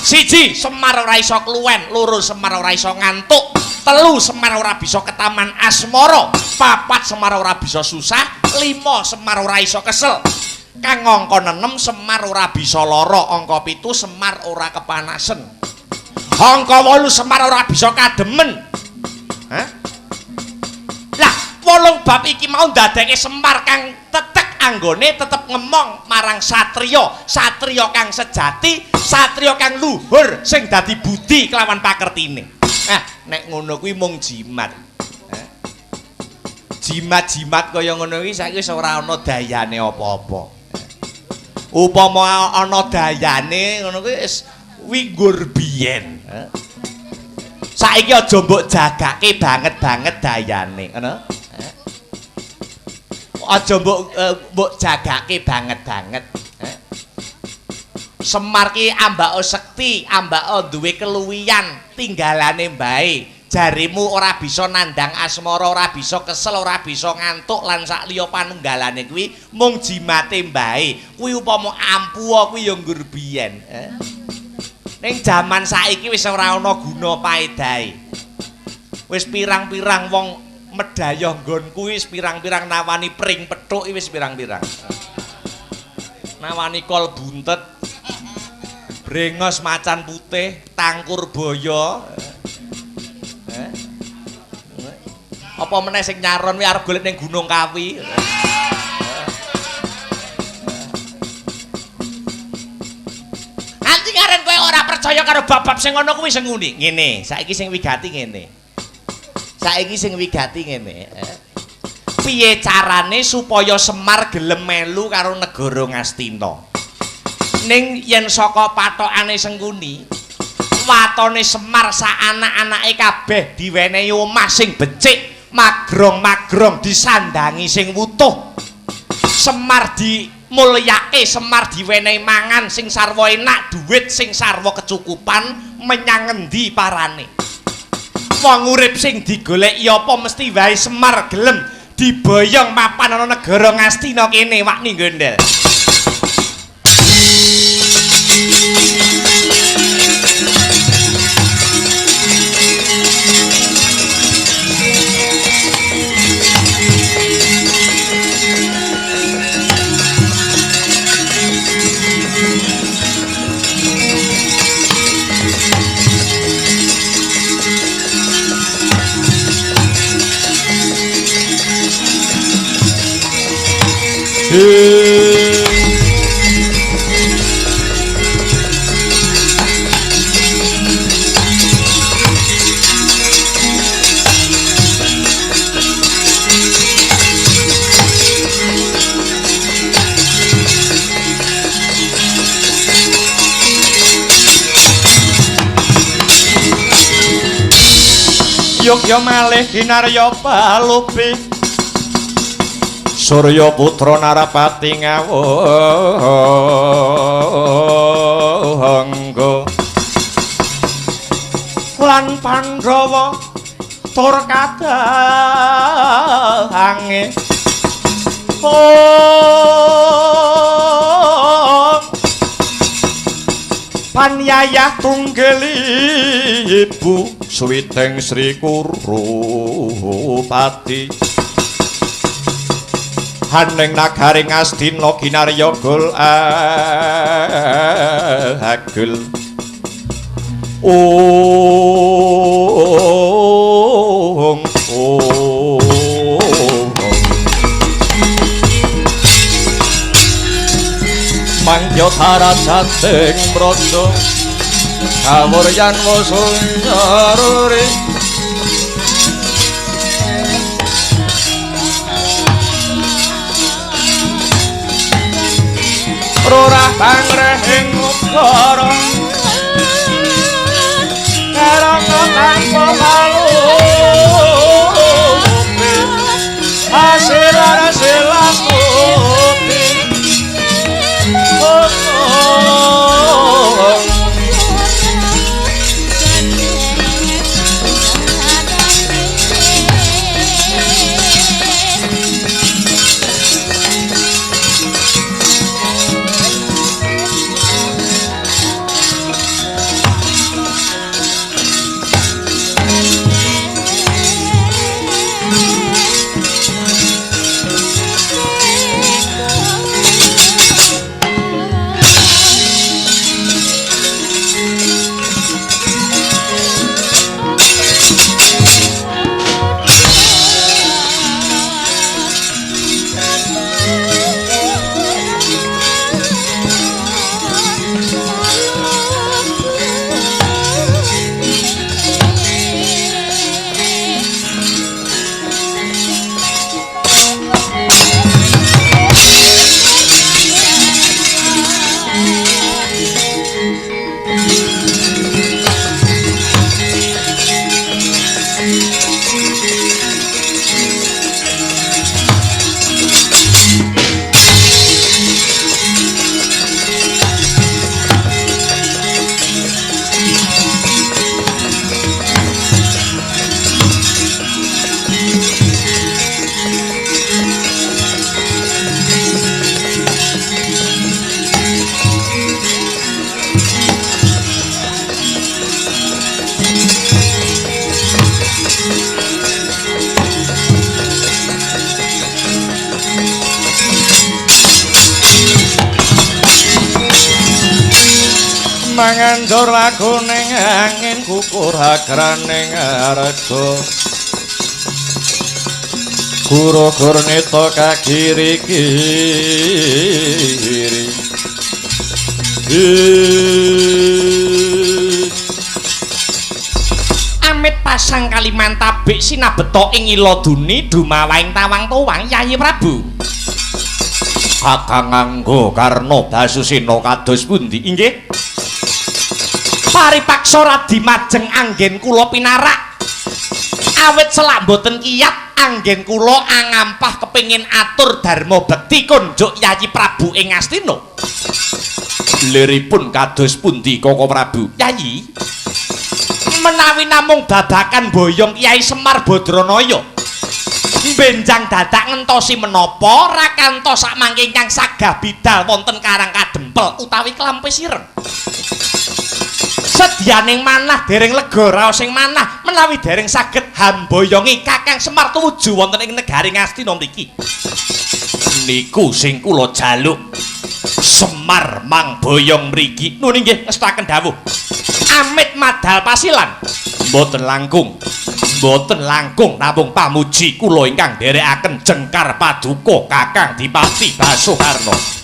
1 Semar ora iso kluwen, 2 Semar ora iso ngantuk, 3 Semar ora bisa ketaman asmara, 4 Semar ora bisa susah, 5 Semar ora iso kesel. Kang angka 6 Semar ora bisa lara, angka 7 Semar ora kepanasen. Angka 8 Semar ora bisa kademen. Hah? Lah, 8 bab iki mau ndadekke Semar kang tetek anggone tetep ngemong marang satriya, satriya kang sejati, satriya kang luhur sing dadi budi kelawan pakertine. Nek ngono kuwi mung jimat. Jimat-jimat kaya ngono iki saiki wis ora ana dayane apa-apa. Upama ana dayane ngono kuwi wis winggur biyen. Saiki aja mbok jagake banget-banget dayane, ngono. Aja mbok jagake banget-banget. Semar ki ambak sekti, ambak duwe keluwihan, tinggalane mbae. Jarimu ora bisa nandang asmara, ora bisa kesel, ora bisa ngantuk lan sak liya panunggalane kuwi mung jimate mbae. Kuwi upama ampuh kuwi ya nggur biyen. Ning jaman saiki wis ora ana guna paedahe. Wis pirang-pirang wong medhayah nggonku wis pirang-pirang nawani pring pethuk wis pirang-pirang. Nawani kol buntet, brengos macan putih, tangkur boyo. Apa meneh sing nyaron kuwi arep golek ning Gunung Kawi. Anti karen kowe ora percaya karo bab-bab sing ngono kuwi sing nguni. Ngene, saiki sing wigati ngene. Saiki sing wigati ngene. Piye carane supaya Semar gelem melu karo negara Ngastina? Ning yen saka pathokane Sengkuni, watone Semar sak anak-anake kabeh diwenehi omah sing becik, magrong-magrong disandangi sing wutuh. Semar dimulyake, Semar diwenehi mangan sing sarwa enak, dhuwit sing sarwa kecukupan, menyang ngendi parane. Wong urip sing digoleki apa mesti wae Semar gelem diboyong mapan ana negara Ngastina kene wakni gondel. Yogya malih kinarya palupi Surya putra Narapati ngawangga lan Pandhawa tur kadahange Panyayah tunggel ibu Suwiteng Sri Kurupati Haning nagaring Astina kinarya gol agel paracating mraja kawuryan wasunjaruri rorah pangrehing ukara karana tanpa malu hasil kopi mangandur lagu ning angin kukur hagraning arga guru-gur neta kagiri-giri amit pasang kaliman tabik sinabeto ing iladuni dumawaing tawang tuwang Yayi Prabu kakang nganggo karna Basusena kados pundi inggih paripaksa radi majeng anggen kula pinarak awit selak boten kiyat anggen kula angampah kepingin atur dharma bekti kunjuk Yayi Prabu ing Astina liripun kados pundi Koko Prabu Yayi menawi namung babakan boyong Kyai Semar Badranaya benjang dadak ngentosi menapa rakantos sakmangke ingkang sagah bidal wonten Karang Kadempel utawi Klampis Ireng sedyaning manah dereng lega raos sing manah menawi dereng saged hamboyongi Kakang Semar tumuju wonten ing negaring Astina mriki niku sing kula jaluk Semar mang boyong mriki nun inggih ngestaken dawuh amit madal pasilan mboten langkung namung pamuji kula ingkang derekaken jengkar paduka Kakang Dipati Basukarna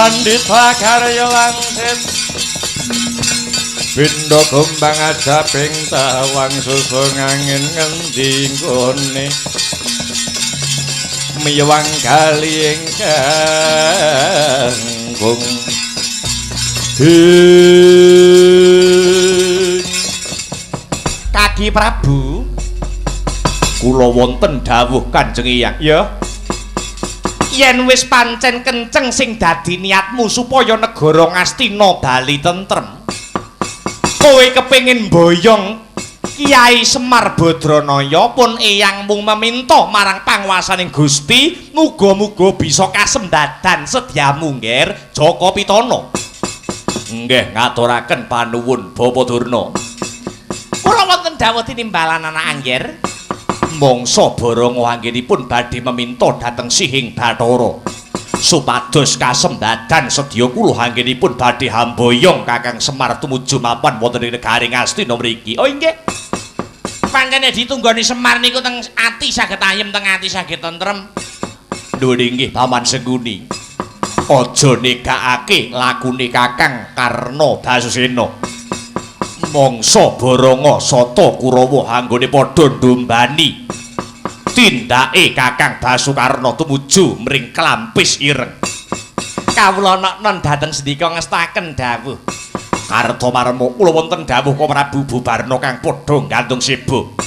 Pandita karya langsit Bindo kumbang ajaping tawang susung angin ngendi nggone miwang kali ingkang Kaki Prabu kula wonten dawuh Kanjeng Eyang. ya Yen wis pancen kenceng sing dadi niatmu supaya negara Ngastina bali tentrem, kowe kepengin boyong Kyai Semar Badranaya pun eyangmu meminta marang panguwasaning Gusti muga-muga bisa kasemdadan sedyamu ngger Jaka Pitana. Nggih ngaturaken panuwun Bapa Durna. Kula wonten dawuh tinimbalan anak angger. Mangsa Baranga anggenipun badhe meminta dhateng Sihing Bathara supados kasemdadan sedya kula anggenipun badhe hamboyong Kakang Semar tumuju mapan wonten ing negari Ngastina mriki. Oh nggih. Pancene ditunggoni Semar niku teng ati saged ayem teng ati saged tentrem. Lho nggih Paman Sengkuni. Aja negakake lakune Kakang Karna Basusena. Mangsa Baranga Sata Kurawa anggone padha ndombani tindake Kakang Basukarna tumuju mring Klampis Ireng. Kawula nek dhateng sendika ngestaken dawuh Kartomarma kula wonten dawuh ka Prabu Bubarna kang padha nggantung sibuk.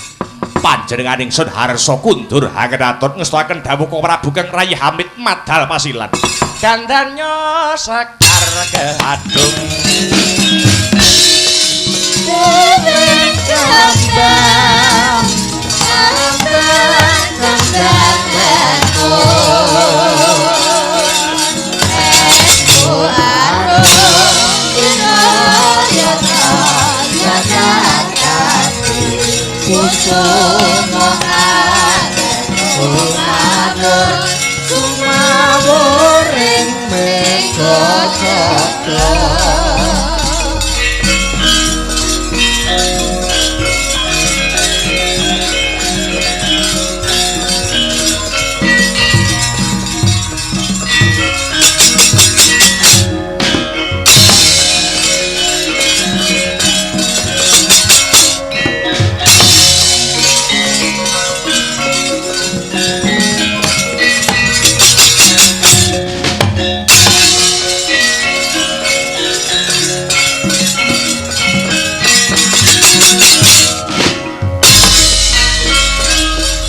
Panjenenganing Sun Harsa kundur hangenaton ngestaken dawuh ka Prabu kang Rayi Hamid madal pasilan. Gandanya sekar kehadung Kembang, kembang, kembang, kembang, Esmu arum, inoyata, yata kasih, kusumongan, sumadur, sumaburing meko coklo.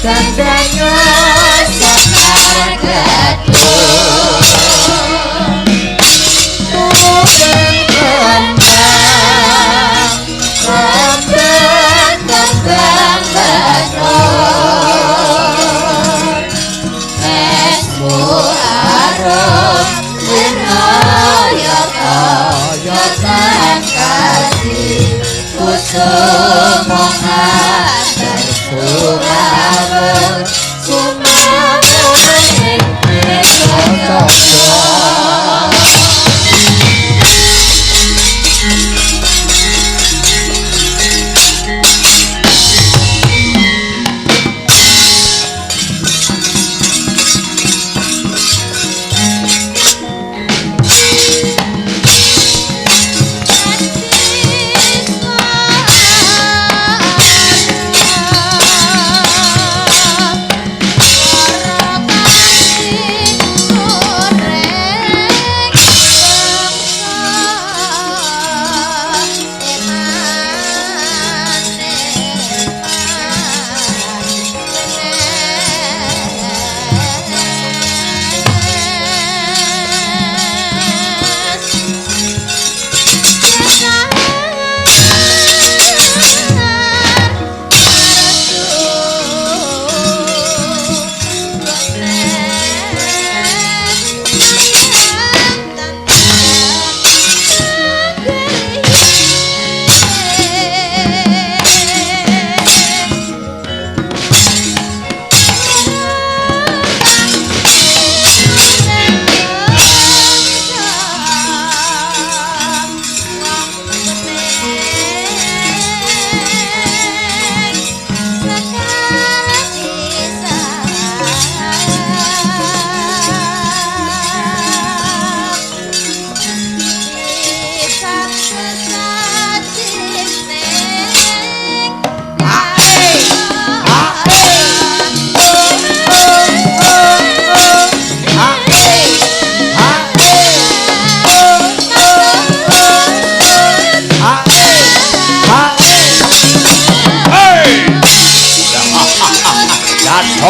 Gandanya sekar gedung Tukang kembang Kembang, kembang bedung Esmu arum Inoyata, yatan kasih Kusumongan Sumabur, sumabur,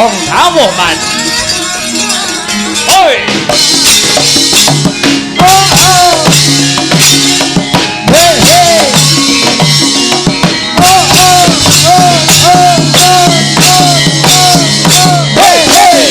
nyadong dawuh man. Hoi. Hey hey. Hey hey.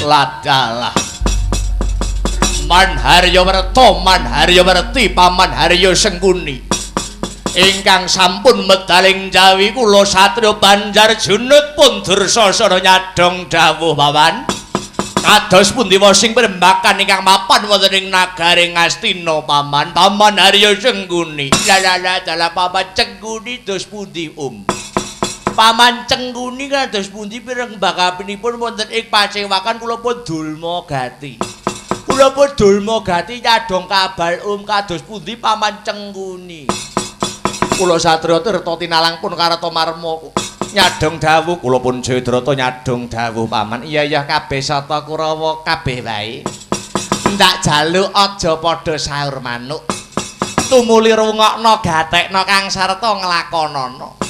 Ladalah Man Haryawerta Man Haryawerti Paman Harya Sengkuni ingkang sampun medaling jawi kula satriya Banjar Junut pun dursasana nyadong dawuh Paman kados pundi sing perembakan ingkang mapan wonten ing nagari Ngastina Paman Paman Harya Sengkuni la Paman Sengkuni dos pundi Paman Cengkuni kados pundi pirengbakanipun wonten ing pacewakan kula pun dulma gati. Kula pun dulma gati nyadong kabar kados pundi Paman Cengkuni. Kula satriya Tirta Tinalang pun kareta marma nyadong dawuh kula pun Jayadrata nyadong dawuh Paman. Iya kabeh sata Kurawa kabeh wae. Ndak jaluk aja padha saur manuk. Tumuli rungokno gatekno kang sarta nglakonana.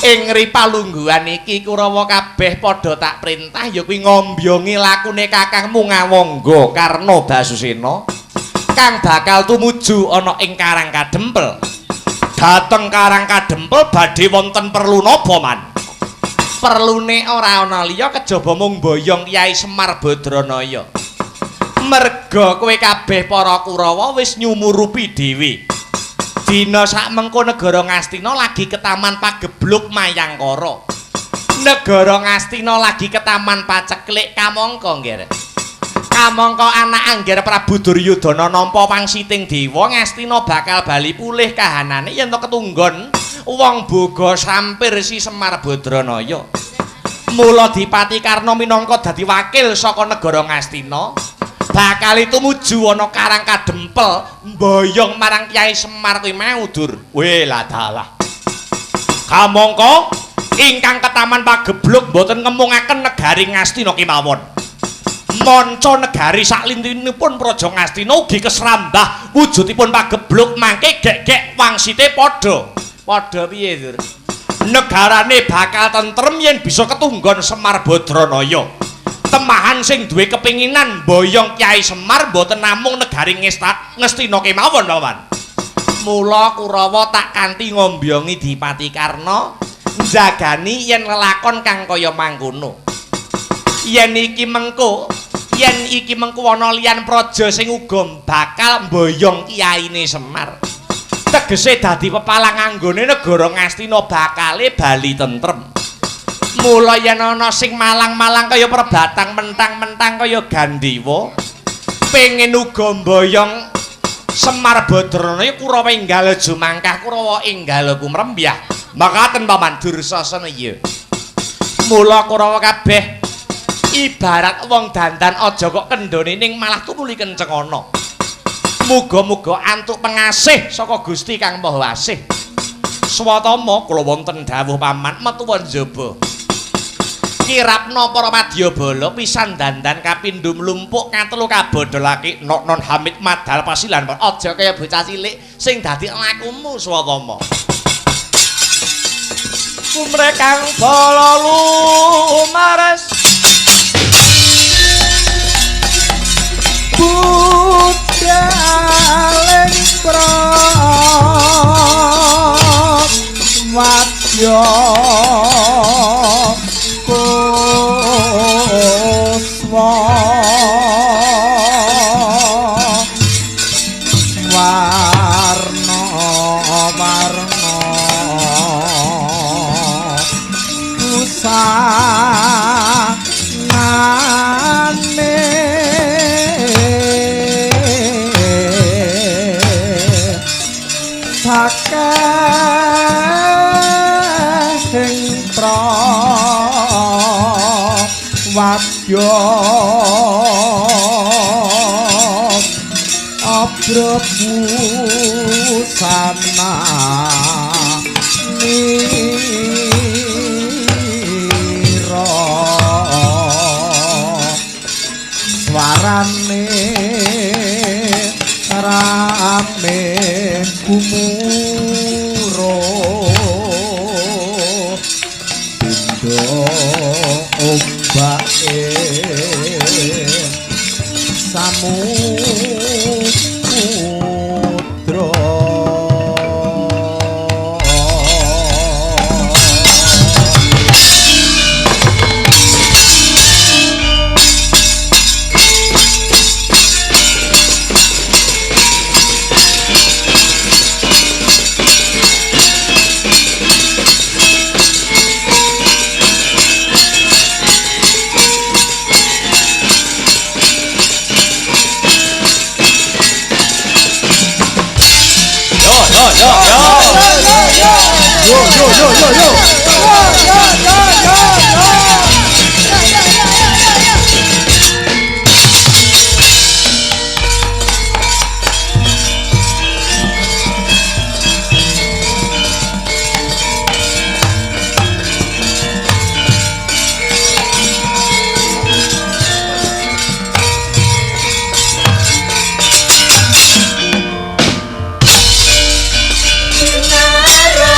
Ing ripalungguhan iki Kurawa kabeh padha tak perintah ya kuwi ngombyongi lakune Kakangmu Ngawangga Karna Basusena kang bakal tumuju ana ing Karang Kadempel. Dhateng Karang Kadempel badhe wonten perlu napa man? Perlune ora ana liya kejaba mung boyong Kyai Semar Badranaya. Merga kowe kabeh para Kurawa wis nyumurupi dhewe. Dina sakmengko negara Ngastina lagi ke Taman Pagebluk Mayangkara. Negara Ngastina lagi ke Taman Paceklik kamangka nggih. Kamangka anak Angger Prabu Duryudana nampa pangsiting dewa Ngastina bakal bali pulih kahanane yen to ketunggon wong boga sampir si Semar Badranaya. Mula Dipati Karna minangka dadi wakil saka negara Ngastina bakal tumuju ana Karang Kadempel mboyong marang Kyai Semar kuwi mau Dur. Weh lah dalah. Kamangka ingkang ke Taman Pagebluk boten ngemungaken negari Ngastina kemawon. Manca negari saklintinipun Praja Ngastina ugi kesrambah wujudipun pagebluk mangke gek-gek wangsite padha piye Dur? Negarane bakal tentrem yen bisa ketunggon Semar Badranaya. Temahan sing duwe kepinginan boyong Kyai Semar boten namung negari Ngastina kemawon Paman. Mula Kurawa tak kanthi ngombyongi Dipati Karna njagani yen lelakon kang kaya mangkono. Yen iki mengko ana liyan praja sing uga bakal mboyong kiyaine Semar. Tegese dadi pepalang anggone negara Ngastina bakale bali tentrem. Mula yen ana sing malang-malang kaya perbatang mentang-mentang kaya Gandewa pengen uga mboyong Semar Badranaya Kurawa enggal jumangkah Kurawa enggal kumrembyah. Makaten Paman Dursasana iya. Mula Kurawa kabeh ibarat wong dandan aja kok kendhone ning malah tumuli kenceng ana. Muga-muga antuk pengasih saka Gusti Kang Maha Asih. Swatama kula wonten dawuh Paman metu njaba. Kirapna para Madyabala pisan dandan kapindho mlumpuk katelu kabodholake non Hamid Madal Pasilan. Aja kaya bocah cilik sing dadi lakumu Swatama. Kumrekang bala lumares budaleng prawadya kuswa warna usangane sakehing prawadya abrabusana nira swarane rame gumuruh pindha ombake samudra Nara,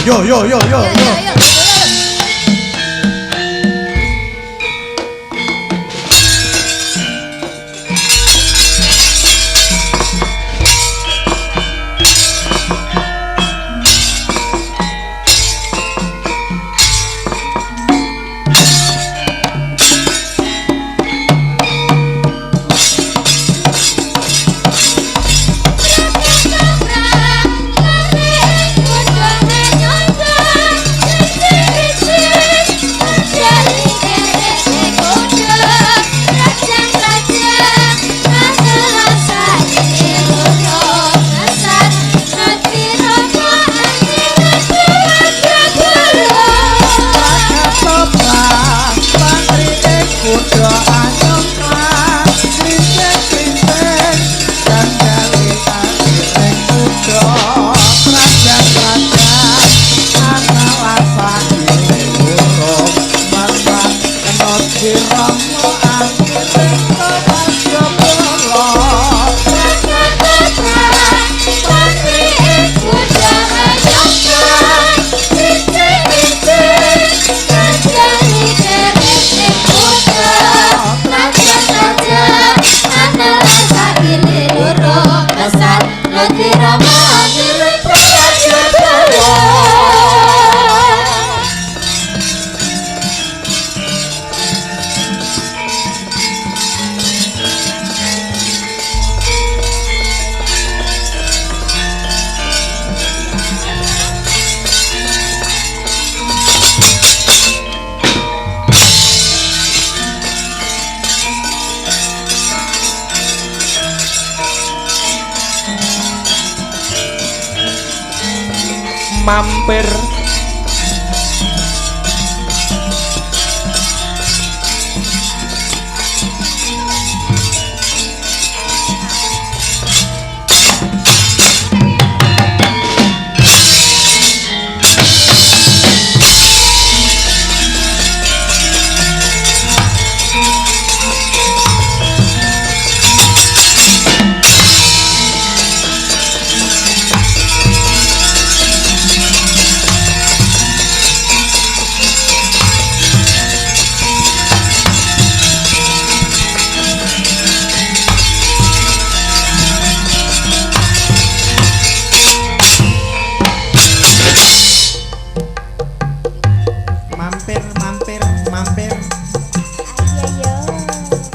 Yo. mampir